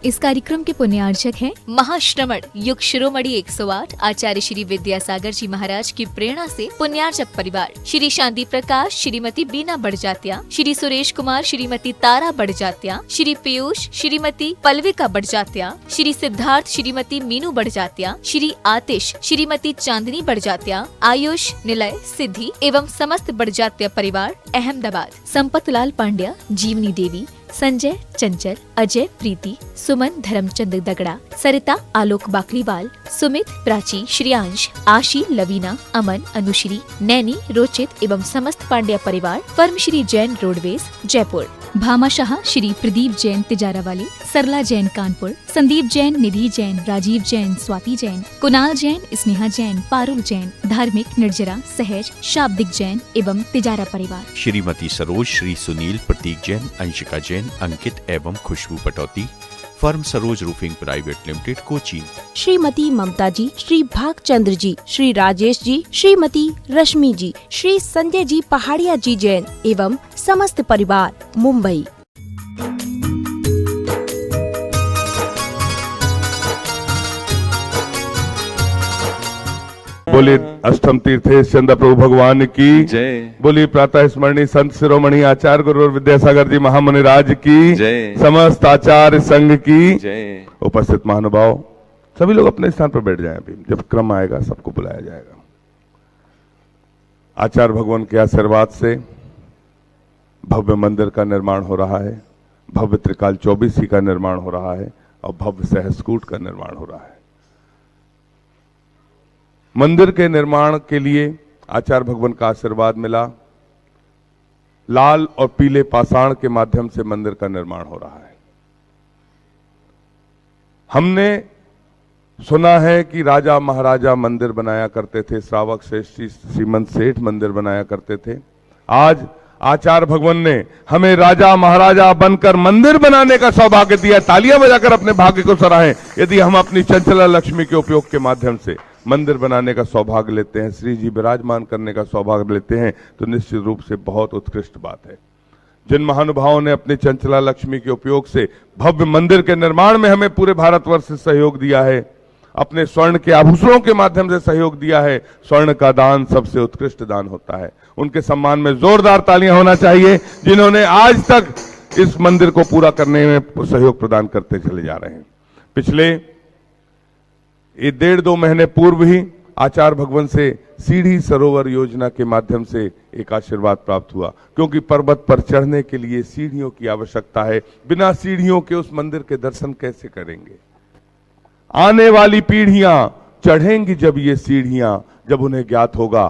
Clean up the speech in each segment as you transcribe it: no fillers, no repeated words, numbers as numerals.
इस कार्यक्रम के पुण्यार्चक हैं महाश्रमण युग शिरोमणि 108 आचार्य श्री विद्यासागर जी महाराज की प्रेरणा से पुण्यार्चक परिवार श्री शांति प्रकाश, श्रीमती बीना बड़जात्या, श्री सुरेश कुमार, श्रीमती तारा बड़जात्या, श्री पीयूष, श्रीमती पल्विका बड़जात्या, श्री सिद्धार्थ, श्रीमती मीनू बड़जात्या, श्री आतिश, श्रीमती चांदनी बड़जात्या, आयुष, निलय, सिद्धि एवं समस्त बड़जात्या परिवार अहमदाबाद, संपत लाल पांड्या, जीवनी देवी, संजय, चंचल, अजय, प्रीति, सुमन, धर्मचंद दगड़ा, सरिता, आलोक बाकलीवाल, सुमित, प्राची, श्रेयांश, आशी, लवीना, अमन, अनुश्री, नैनी, रोचित एवं समस्त पांड्या परिवार, फर्म श्री जैन रोडवेज, जयपुर, भामाशाह, श्री प्रदीप जैन तिजारावाली, सरला जैन कानपुर, संदीप जैन, निधि जैन, राजीव जैन, स्वाति जैन, कुणाल जैन, स्नेहा जैन, पारुल जैन, धार्मिक, निर्जरा, सहज, शाब्दिक जैन एवं तिजारा परिवार, श्रीमती सरोज, श्री सुनील, प्रतीक जैन, अंशिका जैन, अंकित एवं Khushboo Patauti, firm Saroj roofing private limited, Kochi, Shrimati Mamta ji, Shri Bhagchandra ji, Shri Rajesh ji, Shrimati Rashmi ji, Shri Sanjay ji Pahadia ji Jain एवं समस्त परिवार, मुंबई। बोले अष्टम तीर्थेश चंद्र प्रभु भगवान की जय। बोली प्रातः स्मरणीय संत शिरोमणि आचार्य गुरु विद्यासागर जी महामुनि राज की जय। समस्त आचार्य संघ की जय। उपस्थित महानुभाव सभी लोग अपने स्थान पर बैठ जाएं। अभी जब क्रम आएगा सबको बुलाया जाएगा। आचार्य भगवान के आशीर्वाद से भव्य मंदिर का निर्माण हो रहा है, भव्य त्रिकाल 24 का निर्माण हो रहा है और भव्य सहस्कूट का निर्माण हो रहा है। मंदिर के निर्माण के लिए आचार्य भगवान का आशीर्वाद मिला। लाल और पीले पाषाण के माध्यम से मंदिर का निर्माण हो रहा है। हमने सुना है कि राजा महाराजा मंदिर बनाया करते थे, श्रावक श्रेष्ठी श्रीमंत सेठ मंदिर बनाया करते थे। आज आचार्य भगवान ने हमें राजा महाराजा बनकर मंदिर बनाने का सौभाग्य दिया। तालियां बजाकर अपने भाग्य को सराहें यदि हम अपनी चंचला लक्ष्मी के उपयोग के माध्यम से मंदिर बनाने का सौभाग्य लेते हैं, श्री जी विराजमान करने का सौभाग्य लेते हैं, तो निश्चित रूप से बहुत उत्कृष्ट बात है। जिन महानुभावों ने अपनी चंचला लक्ष्मी के उपयोग से भव्य मंदिर के निर्माण में हमें पूरे भारतवर्ष से सहयोग दिया है, अपने स्वर्ण के आभूषणों के माध्यम से सहयोग दिया है। स्वर्ण का दान सबसे उत्कृष्ट दान होता है। उनके सम्मान में जोरदार तालियां होना चाहिए, जिन्होंने आज तक इस मंदिर को पूरा करने में सहयोग प्रदान करते चले जा रहे हैं। पिछले 1.5-2 महीने पूर्व ही आचार्य भगवान से सीढ़ी सरोवर योजना के माध्यम से एक आशीर्वाद प्राप्त हुआ, क्योंकि पर्वत पर चढ़ने के लिए सीढ़ियों की आवश्यकता है। बिना सीढ़ियों के उस मंदिर के दर्शन कैसे करेंगे? आने वाली पीढ़ियां चढ़ेंगी जब ये सीढ़ियां, जब उन्हें ज्ञात होगा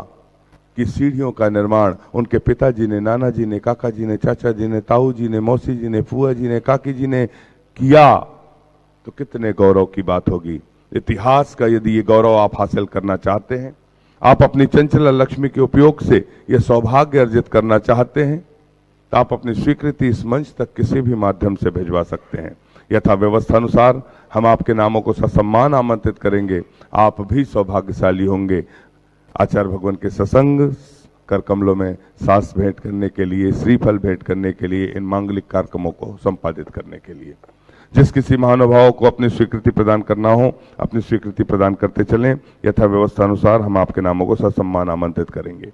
कि सीढ़ियों का निर्माण उनके पिताजी ने, नाना जी ने, काका जी ने, चाचा जी ने, ताऊ जी ने, मौसी जी ने, फुआ जी ने, काकी जी ने किया, तो कितने गौरव की बात होगी। इतिहास का यदि ये गौरव आप हासिल करना चाहते हैं, आप अपनी चंचला लक्ष्मी के उपयोग से ये सौभाग्य अर्जित करना चाहते हैं, तो आप अपनी स्वीकृति इस मंच तक किसी भी माध्यम से भिजवा सकते हैं। यथा व्यवस्था अनुसार हम आपके नामों को ससम्मान आमंत्रित करेंगे। आप भी सौभाग्यशाली होंगे आचार्य भगवान के सत्संग कर कमलों में सांस भेंट करने के लिए, श्रीफल भेंट करने के लिए, इन मांगलिक कार्यक्रमों को संपादित करने के लिए। जिस किसी महानुभाव को अपनी स्वीकृति प्रदान करना हो, अपनी स्वीकृति प्रदान करते चलें। यथा व्यवस्था अनुसार हम आपके नामों को ससम्मान आमंत्रित करेंगे।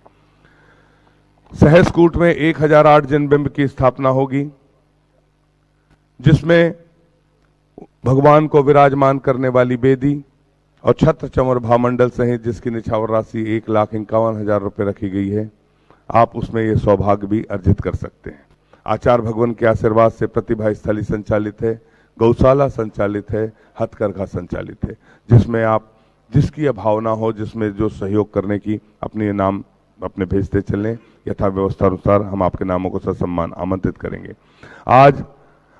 सहस्कूट में 1008 जन बिंब की स्थापना होगी, जिसमें भगवान को विराजमान करने वाली बेदी और छत्र चमर भामंडल सहित जिसकी निछावर राशि 1,51,000 रुपये रखी गई है, आप उसमें ये सौभाग्य भी अर्जित कर सकते हैं। आचार्य भगवान के आशीर्वाद से प्रतिभा स्थली संचालित है, गौशाला संचालित है, हथकरघा संचालित है, जिसमें आप जिसकी भावना हो, जिसमें जो सहयोग करने की अपने नाम अपने भेजते चलें। यथा व्यवस्था अनुसार हम आपके नामों को ससम्मान आमंत्रित करेंगे। आज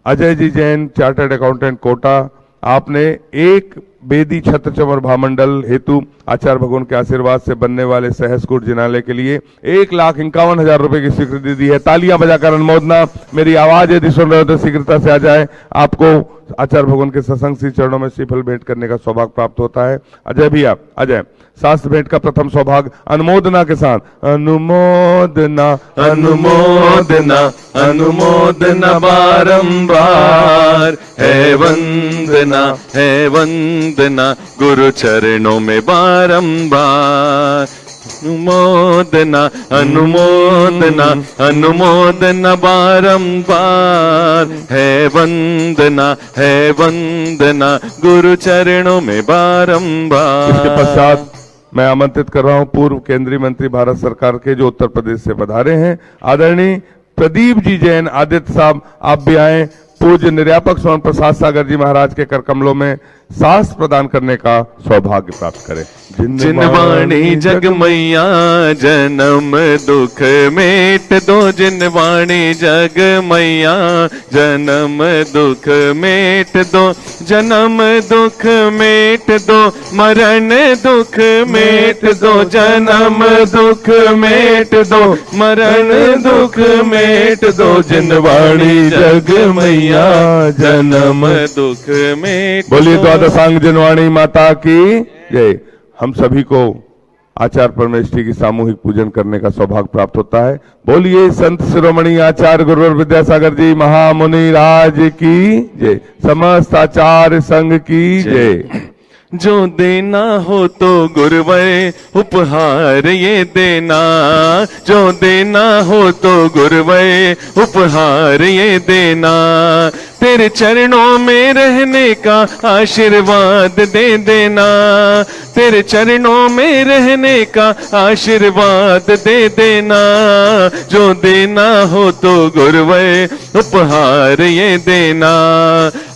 अजय जी जैन, चार्टर्ड अकाउंटेंट, कोटा, आपने एक बेदी छत्र चमर भामंडल हेतु आचार्य भगवान के आशीर्वाद से बनने वाले सहस्कूट जिनालय के लिए 1,51,000 रुपए की स्वीकृति दी है। तालियां बजाकर अनुमोदना। मेरी आवाज यदि सुन रहे हो तो शीघ्रता से आ जाए। आपको आचार्य भगवान के सत्संग श्री चरणों में श्रीफल भेंट करने का सौभाग्य प्राप्त होता है। अजय भैया, अजय शास्त्र भेंट का प्रथम सौभाग्य अनुमोदना के साथ। अनुमोदना अनुमोदना अनुमोदना बारंबार है वंदना गुरु चरणों में बारंबार। अनुमोदना अनुमोदना अनुमोदना बारंबार है वंदना गुरु चरणों में बारंबार। इसके पश्चात मैं आमंत्रित कर रहा हूं पूर्व केंद्रीय मंत्री भारत सरकार के जो उत्तर प्रदेश से पधारे हैं, आदरणीय प्रदीप जी जैन आदित्य साहब, आप भी आए। पूज्य निर्यापक स्वर्ण प्रसाद सागर जी महाराज के कर कमलों में सास प्रदान करने का सौभाग्य प्राप्त करें। जिनवाणी जग मैया जन्म दुख मेट दो, जिनवाणी जग मैया जन्म दुख मेट दो, जन्म दुख मेट दो, मरण दुख मेट दो, जन्म दुख मेट दो, मरण दुख मेट दो, जिनवाणी जग मैया जन्म दुख मेट। बोलिए द्वादशांग जिनवाणी माता की जय। हम सभी को आचार्य परमेष्ठी की सामूहिक पूजन करने का सौभाग्य प्राप्त होता है। बोलिए संत शिरोमणि आचार्य गुरुवर विद्यासागर जी महामुनि राज की जय, समस्त आचार्य संघ की जय। जो देना हो तो गुरुवर उपहार ये देना, जो देना हो तो गुरुवर उपहार ये देना, तेरे चरणों में रहने का आशीर्वाद दे देना, तेरे चरणों में रहने का आशीर्वाद दे देना। जो देना हो तो गुरुवर उपहार ये देना।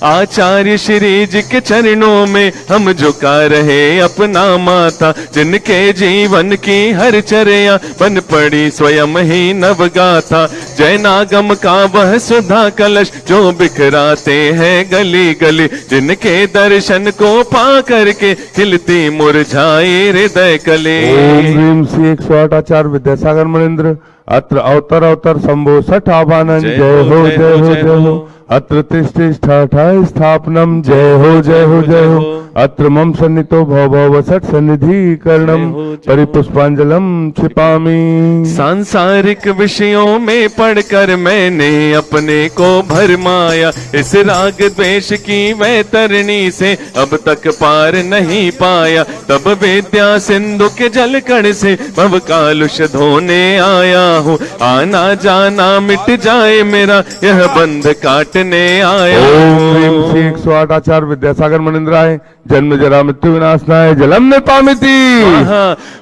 आचार्य श्री जी के चरणों में हम झुका रहे अपना माथा, जिनके जीवन की हर चर्या बन पड़ी स्वयं ही नवगाथा। जैनागम का वह सुधा कलश जो बिखराते हैं गली गली, जिनके दर्शन को पा करके खिलती मुरझाए हृदय कले। ओम ह्रीम श्री 108 आचार्य विद्यासागर मणिन्द्र अत्र अवतर अवतर शंभो सठ आवानन। जय हो जय हो जय हो। अत्र तिष्ठा स्थापनम। जय हो जय हो जय हो। अत्र मम सन्नितो भव भव सठ सन्निधि करणम परिपुष्पांजलम छिपामी। सांसारिक विषयों में पढ़कर मैंने अपने को भरमाया, इस राग द्वेष की वैतरणी से अब तक पार नहीं पाया। तब विद्या सिंधु के जल कण से भव कालुष धोने आया हूँ, आना जाना मिट जाए मेरा यह बंध काटने आया। ओम ह्रीम श्री 108 आचार्य विद्यासागर मणिन्द्राय जन्म जरा मृत्यु विनाशनाय जलम निर्पामिति।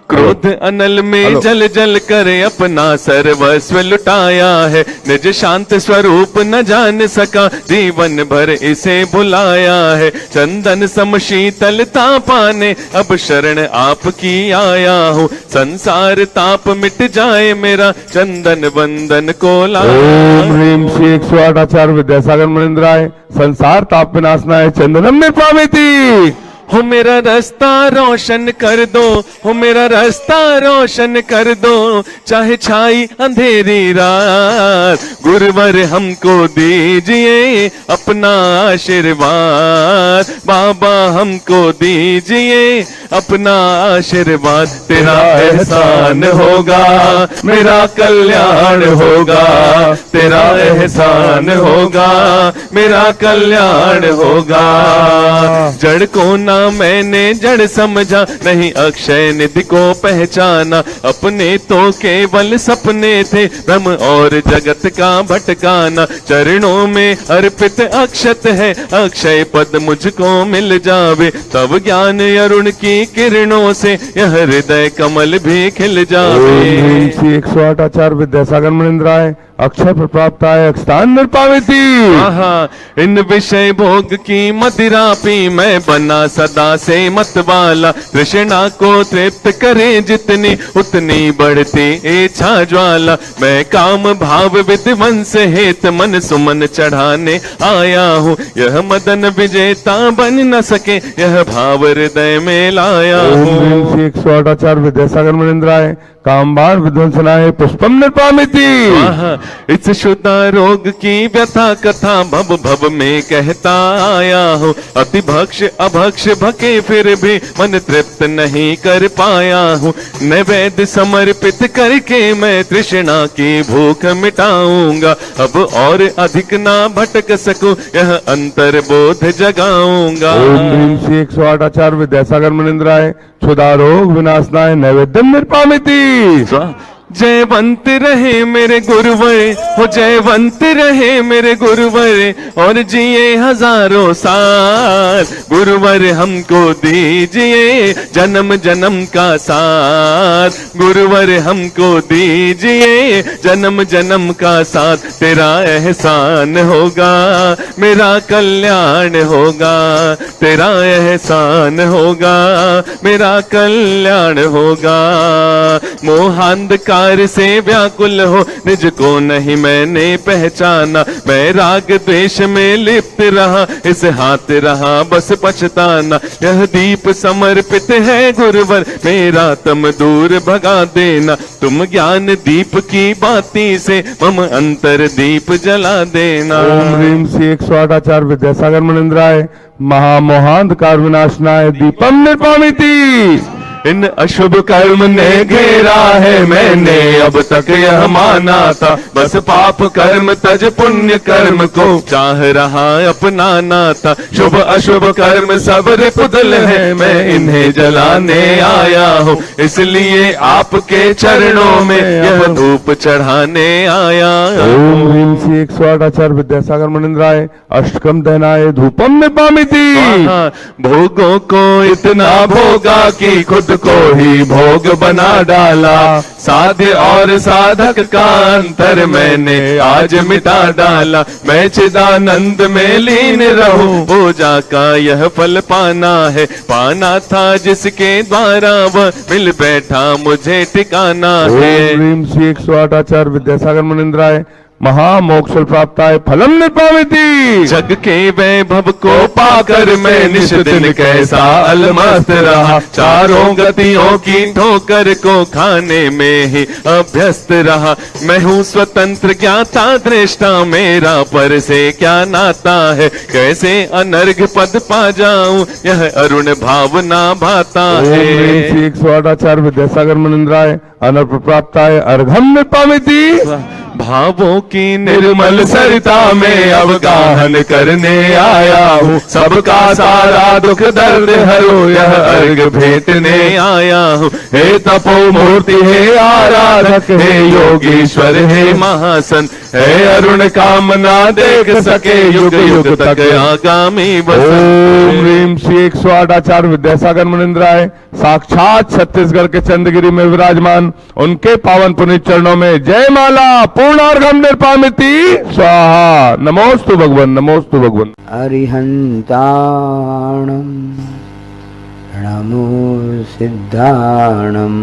क्रोध अनल में जल जल कर अपना सर्वस्व लुटाया है, निज शांत स्वरूप न जान सका जीवन भर इसे भुलाया है। चंदन सम शीतलता पाने अब शरण आपकी आया हूँ, संसार ताप मिट जाए मेरा चंदन वंदन को लाया। ओम ह्रीम श्री 108 आचार्य विद्यासागर मणिन्द्राय संसार ताप विनाशनाय चंदनम निर्पामिति। हो मेरा रास्ता रोशन कर दो, हो मेरा रास्ता रोशन कर दो, चाहे छाई अंधेरी रात। गुरुवर हमको दीजिए अपना आशीर्वाद, बाबा हमको दीजिए अपना आशीर्वाद। तेरा एहसान होगा मेरा कल्याण होगा, तेरा एहसान होगा मेरा कल्याण होगा। जड़ को ना मैंने जड़ समझा, नहीं अक्षय निधि को पहचाना। अपने तो केवल सपने थे भ्रम और जगत का भटकाना। चरणों में अर्पित अक्षत है, अक्षय पद मुझको मिल जावे। तब ज्ञान अरुण की किरणों से यह हृदय कमल भी खिल जावे। 108 आचार्य विद्यासागर मणिन्द्राय अक्षय प्राप्त आय अक्षतान निर्पामिति। इन विषय भोग की मदिरा पी मैं बना सदा से मतवाला। तृष्णा को तृप्त करे जितनी उतनी बढ़ती इच्छा ज्वाला। मैं काम भाव विध्वंस हेत मन सुमन चढ़ाने आया हूँ, यह मदन विजेता बन न सके यह भाव हृदय में लाया हूँ। 108 आचार्य विद्यासागर मणिन्द्राय कामबाण विध्वंसनाय पुष्पम निर्पामिति। इस शुद्धा रोग की व्यथा कथा भव भव में कहता आया हूँ। अति भक्ष अभक्ष भके फिर भी मन तृप्त नहीं कर पाया हूँ। नैवेद्य समर्पित करके मैं तृष्णा की भूख मिटाऊंगा। अब और अधिक ना भटक सकूं यह अंतर बोध जगाऊंगा। ओम ह्रीं श्री 108 आचार्य विद्यासागर मुनिंद्राय क्षुधा रोग विनाशनाय नैवेद्यम निर्पामिति। जयवंत रहे मेरे गुरुवर हो, जयवंत रहे मेरे गुरुवर और जिए हजारों साल। गुरुवर हमको दीजिए जन्म जन्म का साथ। गुरुवर हमको दीजिए जन्म जन्म का साथ। तेरा एहसान होगा मेरा कल्याण होगा। तेरा एहसान होगा मेरा कल्याण होगा। मोहांधकार से व्याकुल हो निज को नहीं मैंने पहचाना। मैं राग द्वेष में लिप्त रहा इस हाथ रहा बस पछताना। यह दीप समर्पित है गुरुवर मेरा तम दूर भगा देना। तुम ज्ञान दीप की बाती से मम अंतर दीप जला देना। ओम ह्रीं श्री 108 आचार्य विद्यासागर मुनिंद्राय महामोहांधकार विनाशनाय दीपम निर्पामिति। इन अशुभ कर्म ने घेरा है मैंने अब तक यह माना था। बस पाप कर्म तज पुण्य कर्म को चाह रहा अपनाना था। शुभ अशुभ कर्म सब रिपुदल है मैं इन्हें जलाने आया हूँ। इसलिए आपके चरणों में यह धूप चढ़ाने आया। ओम ह्रीं श्री 108 आचार्य विद्यासागर मुनिंद्राय अष्टकम दहनाय धूपम निर्पामिति। भोगों को इतना भोगा कि खुद को ही भोग बना डाला। साध्य और साधक का अंतर मैंने आज मिटा डाला। मैं चिदानंद में लीन रहूं पूजा का यह फल पाना है। पाना था जिसके द्वारा वह मिल बैठा मुझे ठिकाना है। ओम ह्रीं श्री 108 आचार्य विद्यासागर मुनिंद्राय महामोक्ष प्राप्ताय फलम निर्पामिति। जग के वैभव को पाकर मैं निश दिन कैसा अलमस्त रहा। चारों गतियों की ठोकर को खाने में ही अभ्यस्त रहा। मैं हूँ स्वतंत्र ज्ञाता दृष्टा मेरा पर से क्या नाता है। कैसे अनर्घ पद पा जाऊं यह अरुण भावना भाता है। ओम ह्रीं श्री 108 आचार्य विद्यासागर मुनिंद्राय अनर्प प्राप्ताय अर्घम निर्पामिति। भावों की निर्मल सरिता में अवगाहन करने आया हूँ। सबका सारा दुख दर्द हरो यह अर्घ भेंटने आया हूँ। हे तपो मूर्ति हे आराधक हे योगीश्वर हे महासन। हे अरुण कामना देख सके युग युग तक आगामी वसन। ओम ह्रीं श्री 108 आचार्य विद्यासागर मुनिंद्राय साक्षात छत्तीसगढ़ के चंद्रगिरी में विराजमान उनके पावन पुनीत चरणों में जय माला पूर्णार्घम निर्पामिति स्वाहा। नमोस्तु भगवन नमोस्तु भगवन। अरिहंताणं नमो सिद्धाणं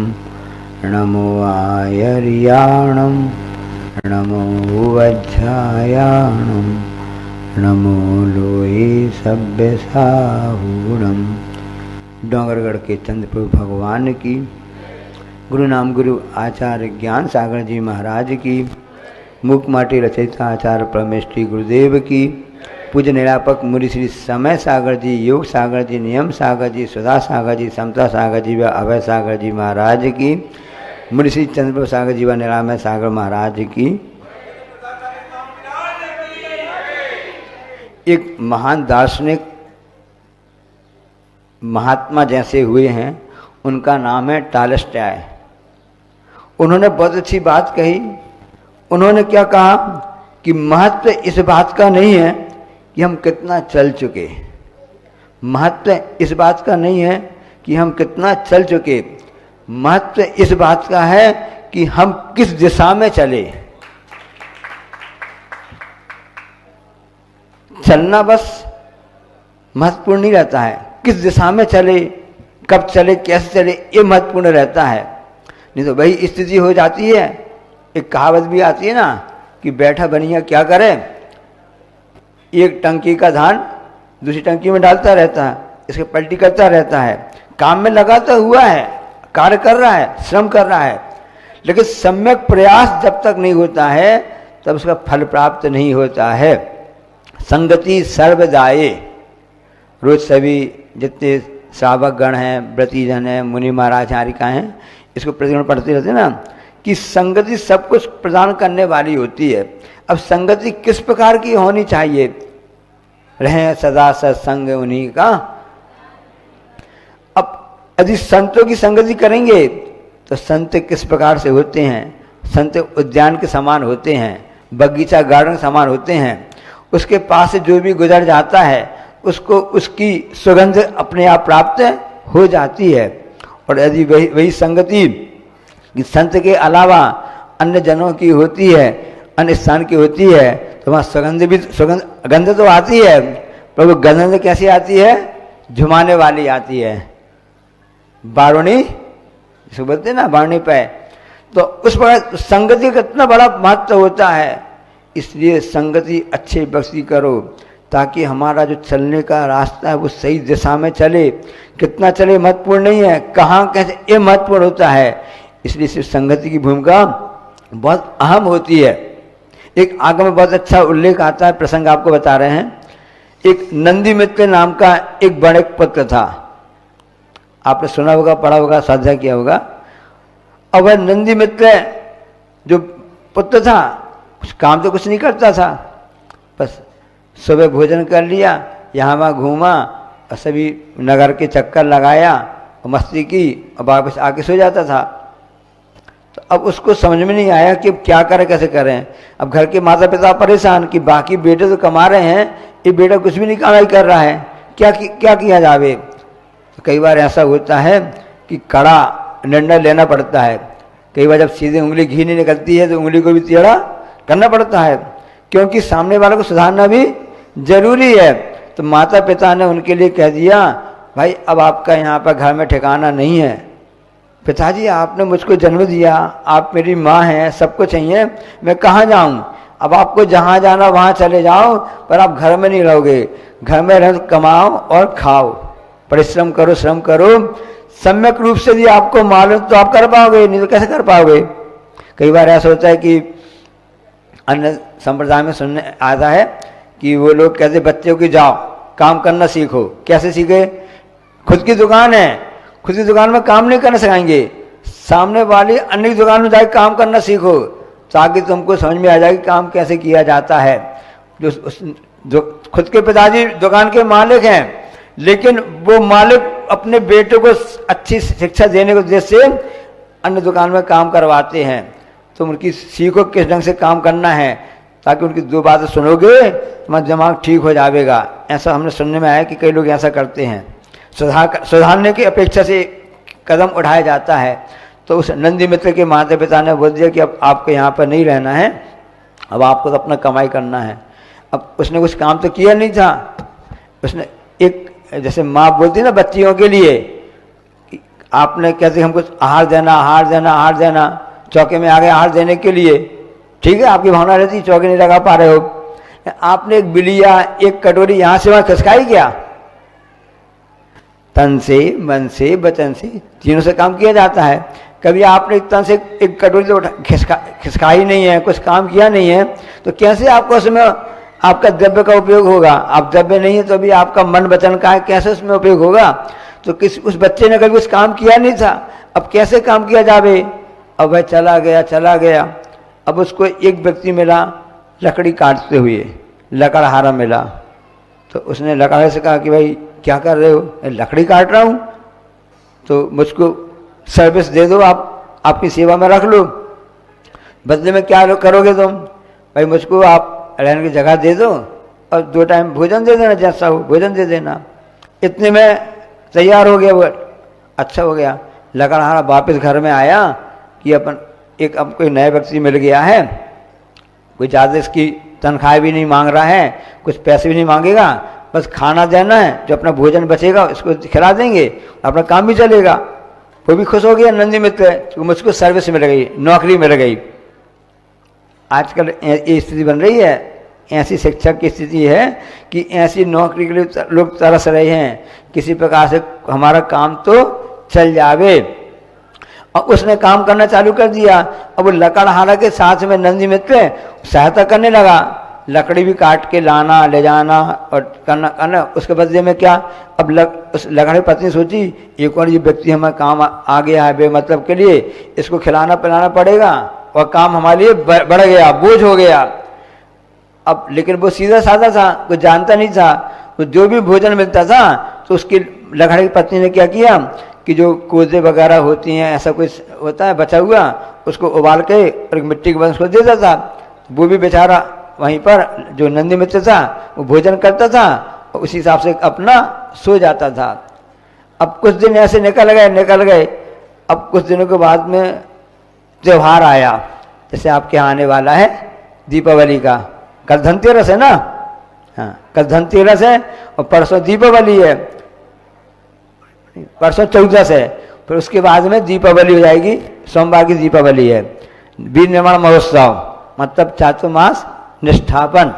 नमो आयर्याणं नमो वज्रायाणं नमो लोहे सभ्यसाहूणं। डोंगरगढ़ के चंद्रप्रभु भगवान की, गुरु नाम गुरु आचार्य ज्ञान सागर जी महाराज की, मुख माटी रचयिता आचार्य परमेश्वरी गुरुदेव की, पूज्य निरापक मुनि श्री समय सागर जी, योग सागर जी, नियम सागर जी, सुधा सागर जी, समता सागर जी व अभय सागर जी महाराज की, मुनि श्री चंद्रप्रभु सागर जी व निरामय सागर महाराज की। एक महान दार्शनिक महात्मा जैसे हुए हैं, उनका नाम है टॉलस्टॉय। उन्होंने बहुत अच्छी बात कही। उन्होंने क्या कहा कि महत्व इस बात का नहीं है कि हम कितना चल चुके। महत्व इस बात का नहीं है कि हम कितना चल चुके। महत्व इस बात का है कि हम किस दिशा में चले। चलना बस महत्वपूर्ण नहीं रहता है, किस दिशा में चले, कब चले, कैसे चले, ये महत्वपूर्ण रहता है। नहीं तो वही स्थिति हो जाती है। एक कहावत भी आती है ना कि बैठा बनिया क्या करे, एक टंकी का धान दूसरी टंकी में डालता रहता है, इसके पलटी करता रहता है। काम में लगाता हुआ है, कार्य कर रहा है, श्रम कर रहा है, लेकिन सम्यक प्रयास जब तक नहीं होता है तब उसका फल प्राप्त नहीं होता है। संगति सर्वदाये। रोज सभी जितने श्रावक गण हैं, व्रतीजन हैं, मुनि महाराज आरिका हैं, इसको प्रतिदिन पढ़ते रहते हैं ना कि संगति सब कुछ प्रदान करने वाली होती है। अब संगति किस प्रकार की होनी चाहिए? रहे सदा सत्संग उन्हीं का। अब यदि संतों की संगति करेंगे तो संत किस प्रकार से होते हैं? संत उद्यान के समान होते हैं, बगीचा गार्डन समान होते हैं। उसके पास से जो भी गुजर जाता है उसको उसकी सुगंध अपने आप प्राप्त हो जाती है। और यदि वही संगति संत के अलावा अन्य जनों की होती है, अन्य स्थान की होती है, तो वहाँ गंध तो आती है, पर वो गंध कैसी आती है? झुमाने वाली आती है। बारूणी जिसको बोलते हैं ना, बारूणी पे। तो उस पर संगति का इतना बड़ा महत्व होता है। इसलिए संगति अच्छी व्यक्ति करो ताकि हमारा जो चलने का रास्ता है वो सही दिशा में चले। कितना चले महत्वपूर्ण नहीं है, कहाँ कैसे ये महत्वपूर्ण होता है। इसलिए सिर्फ संगति की भूमिका बहुत अहम होती है। एक आगे में बहुत अच्छा उल्लेख आता है, प्रसंग आपको बता रहे हैं। एक नंदी मित्र नाम का एक बड़े पुत्र था। आपने सुना होगा, पढ़ा होगा, साझा किया होगा। और वह नंदी मित्र जो पुत्र था कुछ काम तो कुछ नहीं करता था, बस सुबह भोजन कर लिया, यहाँ वहाँ घूमा और सभी नगर के चक्कर लगाया और मस्ती की और वापस आके सो जाता था। तो अब उसको समझ में नहीं आया कि अब क्या करें, कैसे करें। अब घर के माता पिता परेशान कि बाकी बेटे तो कमा रहे हैं, ये बेटा कुछ भी नहीं कमाई कर रहा है, क्या किया जावे। तो कई बार ऐसा होता है कि कड़ा निर्णय लेना पड़ता है। कई बार जब सीधे उंगली घी नहीं निकलती है तो उंगली को भी टेढ़ा करना पड़ता है, क्योंकि सामने वाले को सुधारना भी जरूरी है। तो माता पिता ने उनके लिए कह दिया, भाई अब आपका यहाँ पर घर में ठिकाना नहीं है। पिताजी आपने मुझको जन्म दिया, आप मेरी माँ हैं, सबको चाहिए, मैं कहाँ जाऊँ? अब आपको जहाँ जाना वहाँ चले जाओ, पर आप घर में नहीं रहोगे। घर में रह कमाओ और खाओ, परिश्रम करो, श्रम करो। सम्यक रूप से यदि आपको मालूम तो आप कर पाओगे, नहीं तो कैसे कर पाओगे। कई बार ऐसा होता है कि अन्य संप्रदाय में सुनने आता है कि वो लोग कहते बच्चों की जाओ काम करना सीखो। कैसे सीखे? खुद की दुकान है, खुद की दुकान में काम नहीं करना सिखाएंगे, सामने वाली अन्य की दुकान में जाकर काम करना सीखो, ताकि तुमको समझ में आ जाए कि काम कैसे किया जाता है। जो खुद के पिताजी दुकान के मालिक हैं, लेकिन वो मालिक अपने बेटे को अच्छी शिक्षा देने के उद्देश्य से अन्य दुकान में काम करवाते हैं। तो उनकी सीखो किस ढंग से काम करना है, ताकि उनकी दो बातें सुनोगे तुम्हारा दिमाग ठीक हो जाएगा। ऐसा हमने सुनने में आया कि कई लोग ऐसा करते हैं। सुधारने की अपेक्षा से कदम उठाया जाता है। तो उस नंदी मित्र के माता पिता ने बोल दिया कि अब आपको यहाँ पर नहीं रहना है, अब आपको तो अपना कमाई करना है। अब उसने कुछ काम तो किया नहीं था। उसने एक जैसे माँ बोलती है ना बच्चियों के लिए, आपने कैसे हमको आहार देना, आहार देना, आहार देना, चौके में आ गए आहार देने के लिए, ठीक है आपकी भावना रहती, चौके नहीं लगा पा रहे हो, आपने एक बिलिया एक कटोरी यहाँ से वहाँ खिसकाई क्या? तन से, मन से, वचन से, तीनों से काम किया जाता है। कभी आपने तन से एक कटोरी तो खिसकाई नहीं है, कुछ काम किया नहीं है, तो कैसे आपको उसमें आपका द्रव्य का उपयोग होगा? आप द्रव्य नहीं है तो अभी आपका मन वचन का है, कैसे उसमें उपयोग होगा? तो उस बच्चे ने कभी कुछ काम किया नहीं था, अब कैसे काम किया जावे? अब वह चला गया। अब उसको एक व्यक्ति मिला लकड़ी काटते हुए, लकड़हारा मिला। तो उसने लकड़हारे से कहा कि भाई क्या कर रहे हो? लकड़ी काट रहा हूँ, तो मुझको सर्विस दे दो, आप आपकी सेवा में रख लो। बदले में क्या करोगे तुम? भाई मुझको आप रहने की जगह दे दो और 2 टाइम भोजन दे देना, जैसा हो भोजन दे देना। इतने में तैयार हो गया वो, अच्छा हो गया। लकड़हारा वापस घर में आया कि अब कोई नया व्यक्ति मिल गया है, कोई ज़्यादा इसकी तनख्वाह भी नहीं मांग रहा है, कुछ पैसे भी नहीं मांगेगा, बस खाना देना है, जो अपना भोजन बचेगा इसको खिला देंगे, अपना काम भी चलेगा। वो भी खुश हो गया नंदी मित्र, तो मुझको सर्विस मिल गई, नौकरी मिल गई। आजकल ये स्थिति बन रही है, ऐसी शिक्षा की स्थिति है कि ऐसी नौकरी के लिए लोग तरस रहे हैं, किसी प्रकार से हमारा काम तो चल जावे। और उसने काम करना चालू कर दिया। अब वो लकड़हारा के साथ में नंदी मित्र सहायता करने लगा, लकड़ी भी काट के लाना ले जाना और करना। उसके बदले में क्या, अब उस लकड़ी पत्नी सोची एक और ये व्यक्ति हमें काम आ गया है बेमतलब के लिए, इसको खिलाना पिलाना पड़ेगा और काम हमारे लिए बढ़ गया, बोझ हो गया। अब लेकिन वो सीधा साधा था, कुछ जानता नहीं था, तो जो भी भोजन मिलता था तो उसकी लकड़ी की पत्नी ने क्या किया कि जो कोजे वगैरह होती हैं, ऐसा कुछ होता है बचा हुआ, उसको उबाल के और मिट्टी के बंद उसको देता था। वो भी बेचारा वहीं पर जो नंदी मित्र था वो भोजन करता था और उसी हिसाब से अपना सो जाता था। अब कुछ दिन ऐसे निकल गए। अब कुछ दिनों के बाद में त्योहार आया, जैसे आपके यहाँ आने वाला है दीपावली का, कल धनतेरस है ना, हाँ कल धनतेरस है और परसों दीपावली है, परसों 14 है, फिर उसके बाद में दीपावली हो जाएगी, सोमवार की दीपावली है। वीर निर्माण महोत्सव मतलब चातुर्मास निष्ठापन।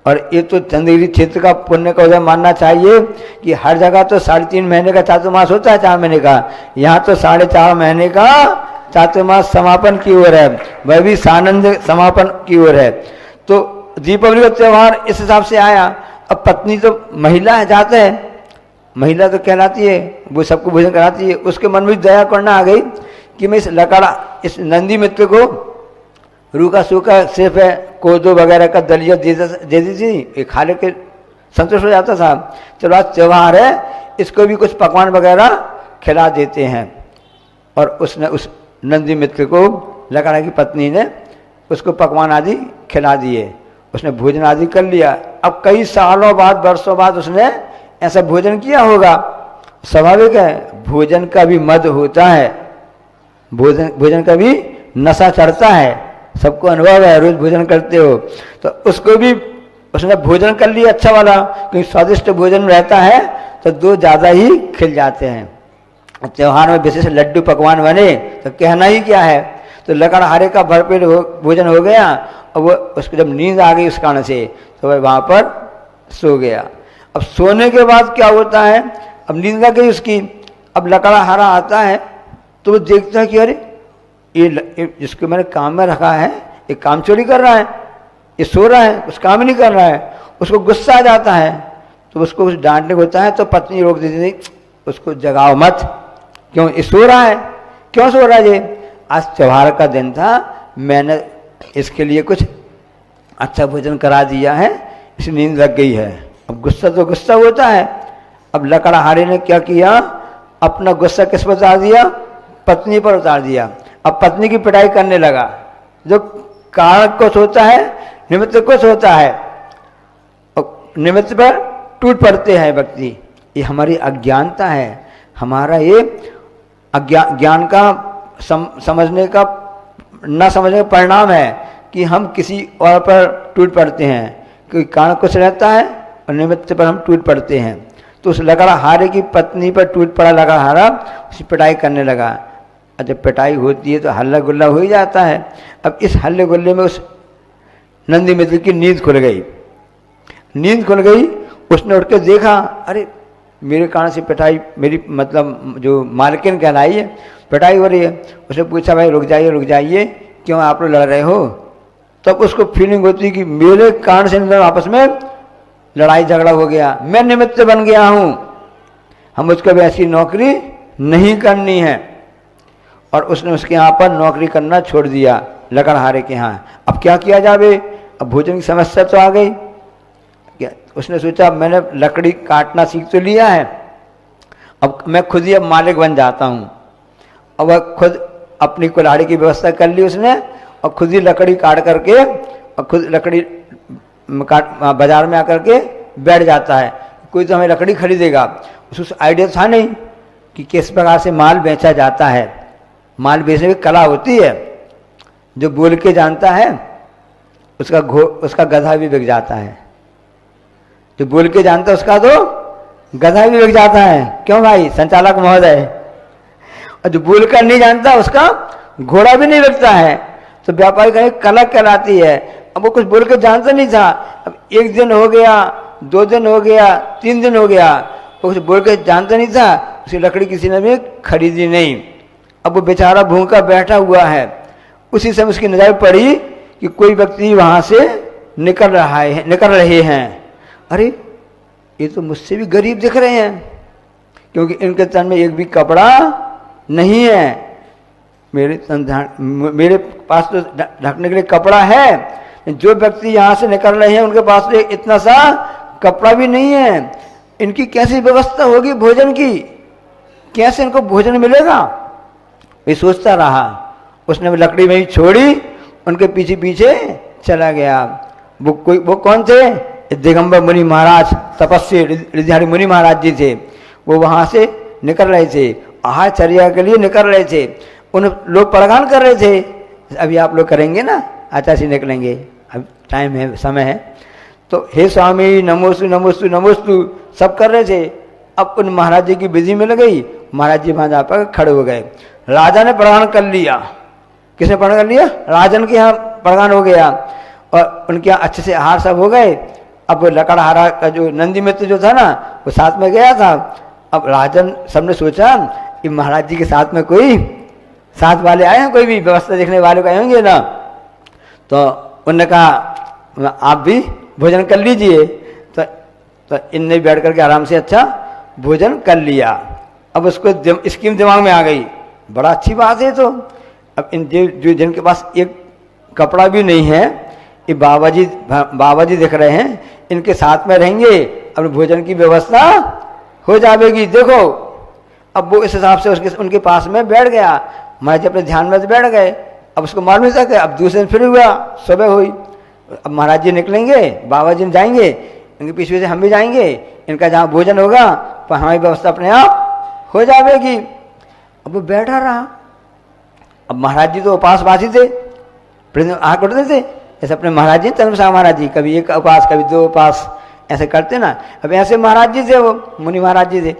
और ये तो चंद्रगिरी क्षेत्र का पुण्य का उदय मानना चाहिए कि हर जगह तो 3.5 महीने का चातुर्मास होता है, 4 महीने का, यहाँ तो 4.5 महीने का चातुर्मास समापन की ओर है, वह भी सानंद समापन की ओर है। तो दीपावली का त्यौहार इस हिसाब से आया। अब पत्नी तो महिला है, जाते हैं, महिला तो कहलाती है, वो सबको भोजन कराती है। उसके मन में दया करना आ गई कि मैं इस नंदी मित्र को रूखा सूखा सिर्फ कोदो वगैरह का दलिया दे दी थी, ये खा लेके संतुष्ट हो जाता था। चलो आज त्यौहार है, इसको भी कुछ पकवान वगैरह खिला देते हैं। और उसने उस नंदी मित्र को, लकड़ा की पत्नी ने उसको पकवान आदि खिला दिए, उसने भोजन आदि कर लिया। अब कई सालों बाद, वर्षों बाद उसने ऐसा भोजन किया होगा, स्वाभाविक है, भोजन का भी मद होता है, भोजन का भी नशा चढ़ता है, सबको अनुभव है, रोज भोजन करते हो। तो उसको भी उसने भोजन कर लिया अच्छा वाला, क्योंकि स्वादिष्ट भोजन रहता है तो 2 ज़्यादा ही खिल जाते हैं। त्योहार में विशेष लड्डू पकवान बने तो कहना ही क्या है। तो लकड़हारे का भरपेट भोजन हो गया और वो उसको जब नींद आ गई उस कारण से, तो वह वहाँ पर सो गया। अब सोने के बाद क्या होता है, अब नींद आ गई उसकी, अब लकड़हारा आता है तो वो देखता है कि अरे ये जिसको मैंने काम में रखा है ये काम चोरी कर रहा है, ये सो रहा है, कुछ काम नहीं कर रहा है। उसको गुस्सा आ जाता है तो उसको कुछ डांटने को होता है, तो पत्नी रोक देती थी, उसको जगाओ मत, क्यों ये सो रहा है, क्यों सो रहा है ये, आज त्योहार का दिन था, मैंने इसके लिए कुछ अच्छा भोजन करा दिया है, इसे नींद लग गई है। अब गुस्सा तो गुस्सा होता है। अब लकड़हारे ने क्या किया, अपना गुस्सा किस पर उतार दिया, पत्नी पर उतार दिया। अब पत्नी की पिटाई करने लगा। जो कारण कुछ होता है, निमित्त कुछ होता है, और निमित्त पर टूट पड़ते हैं व्यक्ति। ये हमारी अज्ञानता है, हमारा ये ज्ञान का समझने का न समझने का परिणाम है कि हम किसी और पर टूट पड़ते हैं। क्योंकि कारण कुछ रहता है और निमित्त पर हम टूट पड़ते हैं। तो उस लकड़हारे की पत्नी पर टूट पड़ा लकड़हारा, उसी पिटाई करने लगा। और जब पिटाई होती है तो हल्ला गुल्ला हो ही जाता है। अब इस हल्ले गुल्ले में उस नंदी मित्र की नींद खुल गई। नींद खुल गई, उसने उठ के देखा, अरे मेरे कारण से पिटाई, मेरी मतलब जो मालकिन कहलाई है, पिटाई हो रही है। उसने पूछा, भाई रुक जाइए, क्यों आप लोग लड़ रहे हो। तब उसको फीलिंग होती कि मेरे कारण से आपस में लड़ाई झगड़ा हो गया, मैं निमित्त बन गया हूँ, हम उसको भी ऐसी नौकरी नहीं करनी है। और उसने उसके यहाँ पर नौकरी करना छोड़ दिया, लकड़हारे के यहाँ। अब क्या किया जाए, अब भोजन की समस्या तो आ गई। क्या उसने सोचा, मैंने लकड़ी काटना सीख तो लिया है, अब मैं खुद ही अब मालिक बन जाता हूँ। अब वह खुद अपनी कुल्हाड़ी की व्यवस्था कर ली उसने, और खुद ही लकड़ी काट करके और खुद लकड़ी बाजार में आकर के बैठ जाता है। कोई तो हमें लकड़ी खरीदेगा, उसको आइडिया था नहीं कि किस प्रकार से माल बेचा जाता है। माल बेचने की कला होती है, जो बोल के जानता है उसका गधा भी बिक जाता है। जो बोल के जानता है उसका तो गधा भी बिक जाता है। क्यों भाई संचालक महोदय। और जो बोल कर नहीं जानता उसका घोड़ा भी नहीं बिकता है। तो व्यापारी का एक कला कहलाती है। अब वो कुछ बोल के जानता नहीं था, अब 1 दिन हो गया, 2 दिन हो गया, 3 दिन हो गया, वो कुछ बोल के जानता नहीं था, उसकी लकड़ी किसी ने भी खरीदी नहीं। अब वो बेचारा भूखा बैठा हुआ है। उसी समय उसकी नजर पड़ी कि कोई व्यक्ति वहां से निकल रहे हैं। अरे ये तो मुझसे भी गरीब दिख रहे हैं, क्योंकि इनके तन में एक भी कपड़ा नहीं है। मेरे पास तो ढकने के लिए कपड़ा है, जो व्यक्ति यहाँ से निकल रहे हैं उनके पास तो इतना सा कपड़ा भी नहीं है। इनकी कैसी व्यवस्था होगी भोजन की, कैसे इनको भोजन मिलेगा? ये सोचता रहा। उसने वो लकड़ी में ही छोड़ी, उनके पीछे पीछे चला गया। वो कौन थे? दिगंबर मुनि महाराज, तपस्वी ऋद्धिहारी मुनि महाराज जी थे। वो वहाँ से निकल रहे थे, आहारचर्या के लिए निकल रहे थे। उन लोग प्रगान कर रहे थे। अभी आप लोग करेंगे ना, आचार्य से निकलेंगे, अब टाइम है, समय है। तो हे स्वामी नमोस्तु नमोस्तु नमोस्तु सब कर रहे थे। अब उन महाराज जी की विधि मिल गई। महाराज जी वहाँ जाकर खड़े हो गए। राजा ने प्रगान कर लिया। किसने प्रगान कर लिया? राजन के यहाँ प्रगान हो गया और उनके यहाँ अच्छे से आहार सब हो गए। अब वो लकड़हारा का जो नंदी मित्र जो था ना, वो साथ में गया था। अब राजन सबने सोचा कि महाराज जी के साथ में कोई साथ वाले आए हैं, कोई भी व्यवस्था देखने वाले को आए होंगे ना। तो उन्होंने कहा आप भी भोजन कर लीजिए। तो इनने बैठ करके आराम से अच्छा भोजन कर लिया। अब उसको स्कीम दिमाग में आ गई, बड़ा अच्छी बात है। तो अब इन जो जिनके पास एक कपड़ा भी नहीं है, ये बाबा जी दिख रहे हैं, इनके साथ में रहेंगे, अब भोजन की व्यवस्था हो जाएगी। देखो अब वो इस हिसाब से उनके पास में बैठ गया। महाराज जी अपने ध्यान में बैठ गए। अब उसको मालूम था कि अब दूसरे दिन फिर हुआ, सुबह हुई। अब महाराज जी निकलेंगे, बाबा जी जाएंगे, इनके पीछे से हम भी जाएंगे। इनका जहाँ भोजन होगा तो हमारी व्यवस्था अपने आप हो जाएगी। अब वो बैठा रहा। अब महाराज जी तो उपासवासी थे, आँख उठते थे। जैसे अपने महाराज जी चंद्रप्रसाद महाराज जी, कभी एक उपास कभी दो उपास ऐसे करते ना। अब ऐसे महाराज जी थे, वो मुनि महाराज जी थे।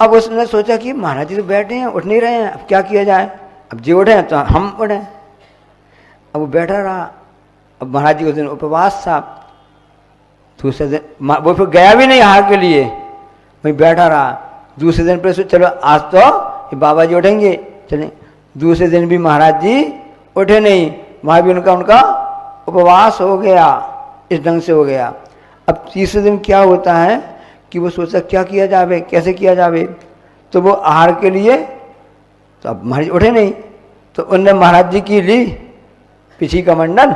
अब उसने सोचा कि महाराज जी तो बैठे हैं, उठ नहीं रहे हैं, अब क्या किया जाए? अब जी उठे तो हम उठे। अब वो बैठा रहा। अब महाराज जी उस दिन उपवास था। दूसरे दिन वो फिर गया भी नहीं आहार के लिए, वहीं बैठा रहा। दूसरे दिन पर चलो आज तो बाबा जी उठेंगे, चले। दूसरे दिन भी महाराज जी उठे नहीं, वहाँ भी उनका उपवास हो गया। इस ढंग से हो गया। अब तीसरे दिन क्या होता है कि वो सोचा क्या किया जाए, कैसे किया जाए। तो वो आहार के लिए, तो अब महाराज उठे नहीं, तो उनने महाराज जी की ली पीछी कमंडल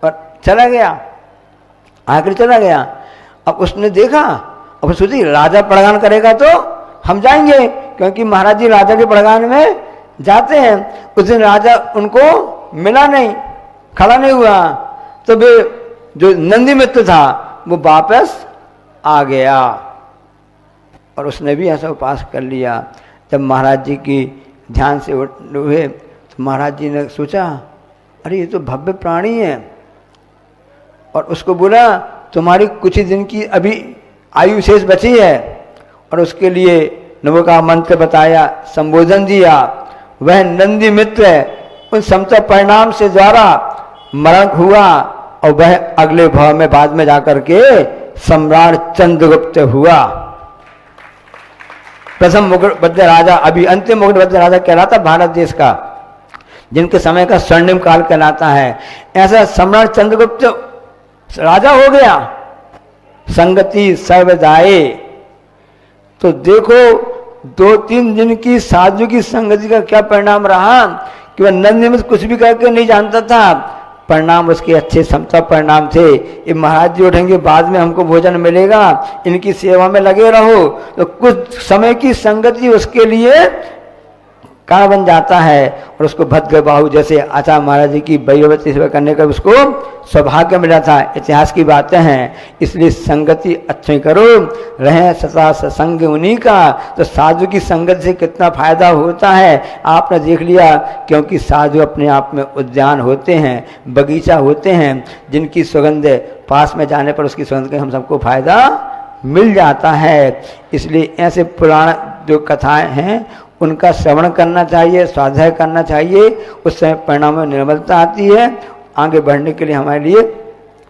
और चला गया, आकर चला गया। अब उसने देखा, अब सोची राजा प्रगान करेगा तो हम जाएंगे, क्योंकि महाराज जी राजा के प्रगान में जाते हैं। उस दिन राजा उनको मिला नहीं, खड़ा नहीं हुआ। तो वे जो नंदी मित्र था वो वापस आ गया और उसने भी ऐसा उपास कर लिया। जब महाराज जी की ध्यान से हुए तो महाराज जी ने सोचा अरे ये तो भव्य प्राणी है, और उसको बोला तुम्हारी कुछ ही दिन की अभी आयु शेष बची है। और उसके लिए नमो का मंत्र बताया, संबोधन दिया। वह नंदी मित्र उन समता परिणाम से द्वारा मरण हुआ और वह अगले भाव में बाद में जाकर के सम्राट चंद्रगुप्त हुआ। प्रथम मुगलबद्ध राजा, अभी अंतिम मुगलबद्ध राजा कहलाता भारत देश का, जिनके समय का स्वर्णिम काल कहलाता है। ऐसा सम्राट चंद्रगुप्त राजा हो गया। संगति सर्वदाये। तो देखो 2-3 दिन की साधु की संगति का क्या परिणाम रहा कि वह नंदी में कुछ भी करके नहीं जानता था, परिणाम उसके अच्छे समता परिणाम थे। ये महाराज जी उठेंगे, बाद में हमको भोजन मिलेगा, इनकी सेवा में लगे रहो। तो कुछ समय की संगति उसके लिए कारण बन जाता है और उसको भद्र बाहु जैसे आचार्य महाराज जी की वैभवती सेवा करने का उसको सौभाग्य मिला था। इतिहास की बातें हैं। इसलिए संगति अच्छी करो, रहे सदा सत्संग उन्हीं का। तो साधु की संगत से कितना फायदा होता है आपने देख लिया, क्योंकि साधु अपने आप में उद्यान होते हैं, बगीचा होते हैं, जिनकी सुगंध पास में जाने पर उसकी सुगंध का हम सबको फायदा मिल जाता है। इसलिए ऐसे पुराण जो कथाएं हैं उनका श्रवण करना चाहिए, स्वाध्याय करना चाहिए। उस समय परिणाम में निर्मलता आती है, आगे बढ़ने के लिए हमारे लिए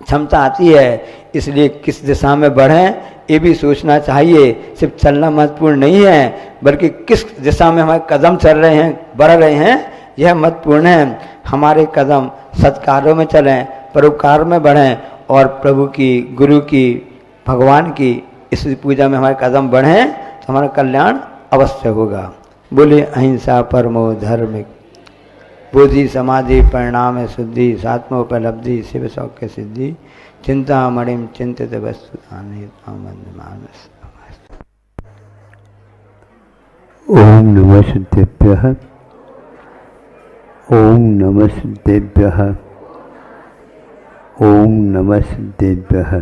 क्षमता आती है। इसलिए किस दिशा में बढ़ें ये भी सोचना चाहिए। सिर्फ चलना महत्वपूर्ण नहीं है, बल्कि किस दिशा में हमारे कदम चल रहे हैं, बढ़ रहे हैं, यह महत्वपूर्ण है। हमारे कदम सत्कारों में चलें, परोपकार में बढ़ें और प्रभु की, गुरु की, भगवान की इस पूजा में हमारे कदम बढ़ें तो हमारा कल्याण अवश्य होगा। बोले अहिंसा परमो धर्म, बोधि समाधि परिणाम शुद्धि, सात्मोपलब्धि शिव सौख्य सिद्धि, चिंता मणिम चिंतित वस्तु ओम नमः सिद्धेभ्यः, ओम नमः सिद्धेभ्यः, ओम नमः सिद्धेभ्यः।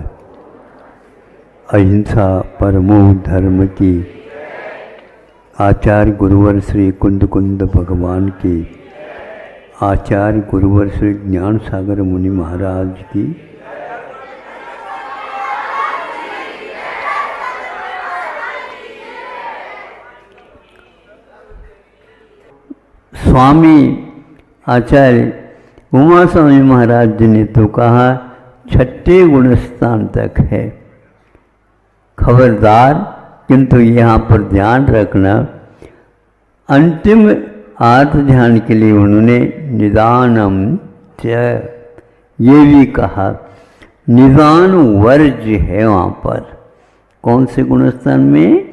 अहिंसा परमो धर्म की आचार्य गुरुवर श्री कुंद कुंद भगवान की, आचार्य गुरुवर श्री ज्ञान सागर मुनि महाराज की, स्वामी आचार्य उमा स्वामी महाराज जी ने तो कहा छठे गुणस्थान तक है। खबरदार, किंतु यहाँ पर ध्यान रखना, अंतिम आर्थ ध्यान के लिए उन्होंने निदानम च ये भी कहा। निदान वर्ज है वहाँ पर। कौन से गुणस्थान में?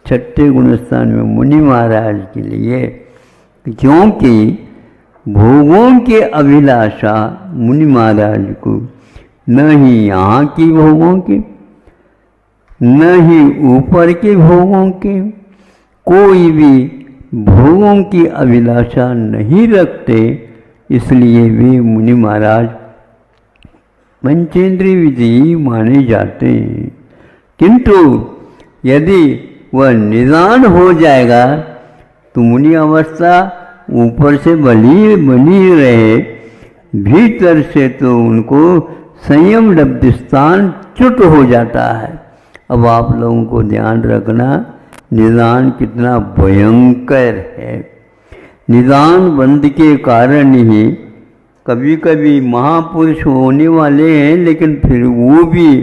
छठे गुणस्थान में मुनि महाराज के लिए, क्योंकि भोगों के अभिलाषा मुनि महाराज को, न ही यहाँ की भोगों की, न ही ऊपर के भोगों के, कोई भी भोगों की अभिलाषा नहीं रखते, इसलिए वे मुनि महाराज पंचेंद्रिय विजयी माने जाते हैं। किंतु यदि वह निदान हो जाएगा तो मुनि अवस्था ऊपर से बनी रहे, भीतर से तो उनको संयम लब्ध स्थान च्युत हो जाता है। अब आप लोगों को ध्यान रखना, निदान कितना भयंकर है। निदान बंद के कारण ही कभी कभी महापुरुष होने वाले हैं, लेकिन फिर वो भी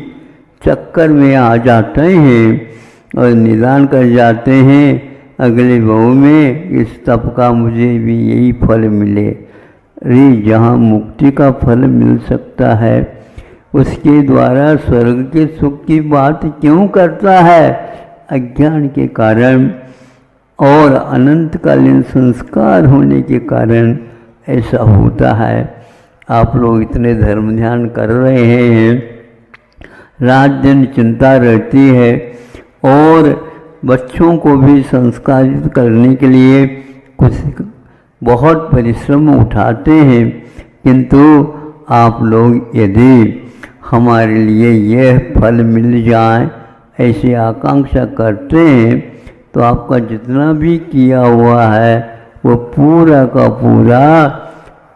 चक्कर में आ जाते हैं और निदान कर जाते हैं अगले भाव में, इस तप का मुझे भी यही फल मिले। अरे जहाँ मुक्ति का फल मिल सकता है, उसके द्वारा स्वर्ग के सुख की बात क्यों करता है? अज्ञान के कारण और अनंतकालीन संस्कार होने के कारण ऐसा होता है। आप लोग इतने धर्म ध्यान कर रहे हैं, रात दिन चिंता रहती है और बच्चों को भी संस्कारित करने के लिए कुछ बहुत परिश्रम उठाते हैं, किंतु आप लोग यदि हमारे लिए यह फल मिल जाए ऐसी आकांक्षा करते हैं तो आपका जितना भी किया हुआ है वो पूरा का पूरा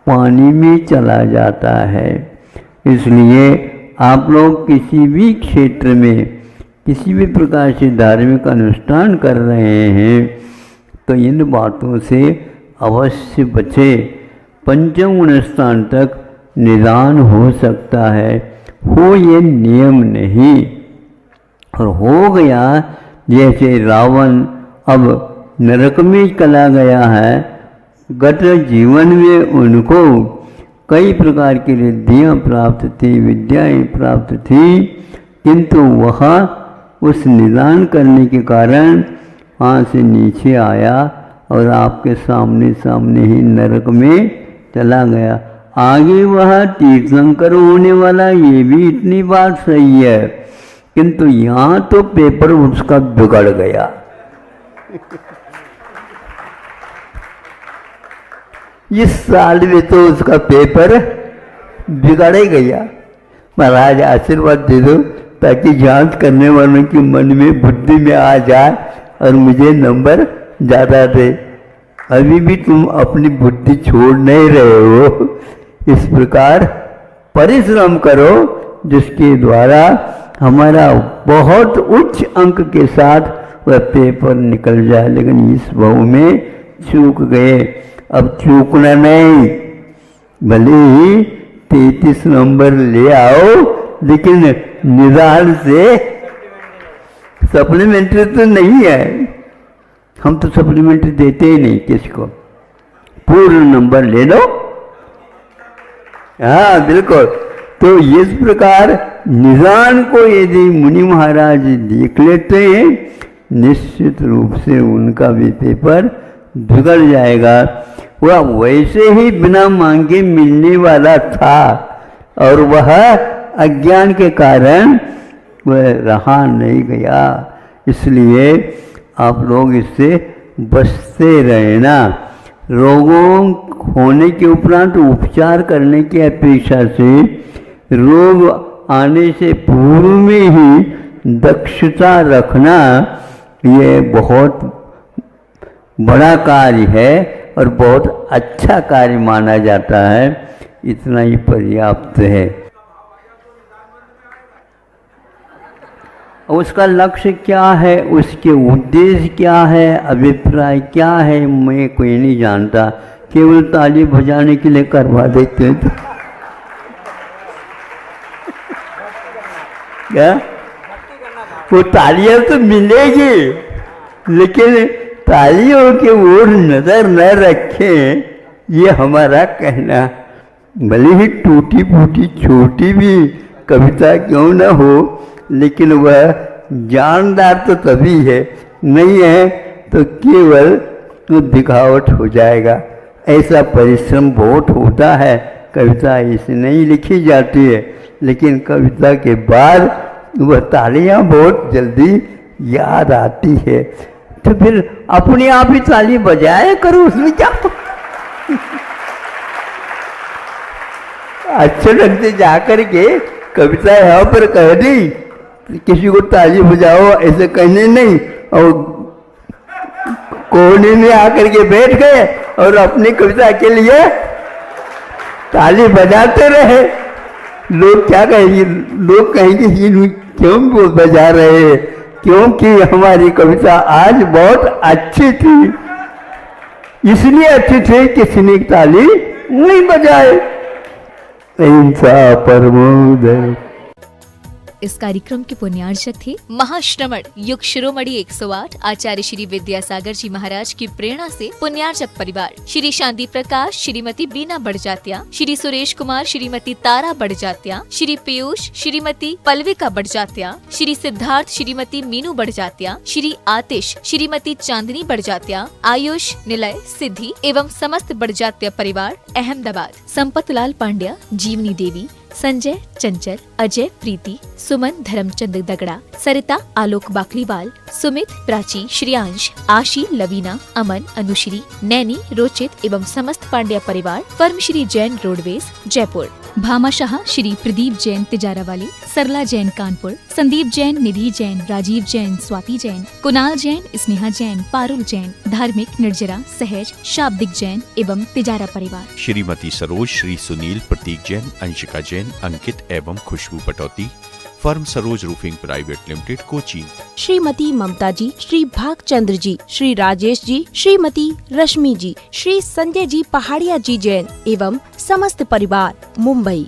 पानी में चला जाता है। इसलिए आप लोग किसी भी क्षेत्र में किसी भी प्रकार से धार्मिक अनुष्ठान कर रहे हैं तो इन बातों से अवश्य बचे। पंचम गुण स्थान तक निदान हो सकता है, हो ये नियम नहीं। और हो गया जैसे रावण अब नरक में चला गया है, गत जीवन में उनको कई प्रकार की रिद्धियाँ प्राप्त थी, विद्याएँ प्राप्त थी, किंतु वह उस निदान करने के कारण वहाँ से नीचे आया और आपके सामने सामने ही नरक में चला गया। आगे वह तीर्थंकर होने वाला, ये भी इतनी बात सही है, किंतु यहाँ तो पेपर उसका बिगड़ गया। इस साल में तो उसका पेपर बिगड़ ही गया। महाराज आशीर्वाद दे दो ताकि जांच करने वालों के मन में बुद्धि में आ जाए और मुझे नंबर ज़्यादा दे। अभी भी तुम अपनी बुद्धि छोड़ नहीं रहे हो। इस प्रकार परिश्रम करो जिसके द्वारा हमारा बहुत उच्च अंक के साथ वह पेपर निकल जाए। लेकिन इस भाव में चूक गए। अब चूकना नहीं, भले ही 33 नंबर ले आओ, लेकिन निदान से सप्लीमेंट्री तो नहीं है, हम तो सप्लीमेंट्री देते ही नहीं किसी को, पूर्ण नंबर ले लो। हाँ बिल्कुल। तो इस प्रकार निदान को यदि मुनि महाराज देख लेते हैं, निश्चित रूप से उनका भी पेपर बिगड़ जाएगा। वह वैसे ही बिना मांगे मिलने वाला था और वह अज्ञान के कारण वह रहा नहीं गया। इसलिए आप लोग इससे बचते रहना। रोगों होने के उपरांत उपचार करने की अपेक्षा से रोग आने से पूर्व में ही दक्षता रखना ये बहुत बड़ा कार्य है और बहुत अच्छा कार्य माना जाता है। इतना ही पर्याप्त है। उसका लक्ष्य क्या है, उसके उद्देश्य क्या है, अभिप्राय क्या है, मैं कोई नहीं जानता। केवल ताली बजाने के लिए करवा देते हैं। क्या वो तालियां तो मिलेगी, लेकिन तालियों की ओर नजर न रखें, ये हमारा कहना। भले ही टूटी फूटी छोटी भी कविता क्यों न हो, लेकिन वह जानदार तो तभी है, नहीं है तो केवल तो दिखावट हो जाएगा। ऐसा परिश्रम बहुत होता है। कविता ऐसे नहीं लिखी जाती है, लेकिन कविता के बाद वह तालियां बहुत जल्दी याद आती है। तो फिर अपने आप ही ताली बजाया करो, उसमें क्या। अच्छे ढंग से जाकर के कविता यहाँ पर कह दी, किसी को ताली बजाओ ऐसे कहने नहीं, और कोने में आकर के बैठ गए और अपनी कविता के लिए ताली बजाते रहे। लोग क्या कहेंगे? लोग कहेंगे ये क्यों वो बजा रहे हैं, क्योंकि हमारी कविता आज बहुत अच्छी थी, इसलिए अच्छी थी किसी ने ताली नहीं बजाए। अहिंसा परमो दया। इस कार्यक्रम के पुण्यार्चक थे महाश्रमण युग शिरोमणि 108 आचार्य श्री विद्यासागर जी महाराज की प्रेरणा से पुण्यार्चक परिवार श्री शांति प्रकाश, श्रीमती बीना बड़जात्या, श्री सुरेश कुमार, श्रीमती तारा बड़जात्या, श्री पीयूष, श्रीमती पल्विका बड़जात्या, श्री सिद्धार्थ, श्रीमती मीनू बड़जात्या, श्री आतिश, श्रीमती चांदनी बड़जात्या, आयुष, निलय, सिद्धि एवं समस्त बड़जात्या परिवार अहमदाबाद, संपतलाल पांड्या, जीवनी देवी, संजय, चंचल, अजय, प्रीति, सुमन, धर्मचंद दगड़ा, सरिता, आलोक बाकलीवाल, सुमित, प्राची, श्रियांश, आशी, लवीना, अमन, अनुश्री, नैनी, रोचित एवं समस्त पांड्या परिवार, फर्म श्री जैन रोडवेज, जयपुर। भामाशाह श्री प्रदीप जैन तिजारावाली, सरला जैन कानपुर, संदीप जैन, निधि जैन, राजीव जैन, स्वाति जैन, कुणाल जैन, स्नेहा जैन, पारुल जैन, धार्मिक, निर्जरा, सहज, शाब्दिक जैन एवं तिजारा परिवार। श्रीमती सरोज, श्री सुनील, प्रतीक जैन, अंशिका जैन, अंकित एवं Khushboo Patauti, firm Saroj roofing private limited, Cochin. Shrimati Mamta ji, Shri Bhagchandra ji, Shri Rajesh ji, Shrimati Rashmi ji, Shri Sanjay ji Pahadia ji Jain एवं समस्त परिवार, मुंबई।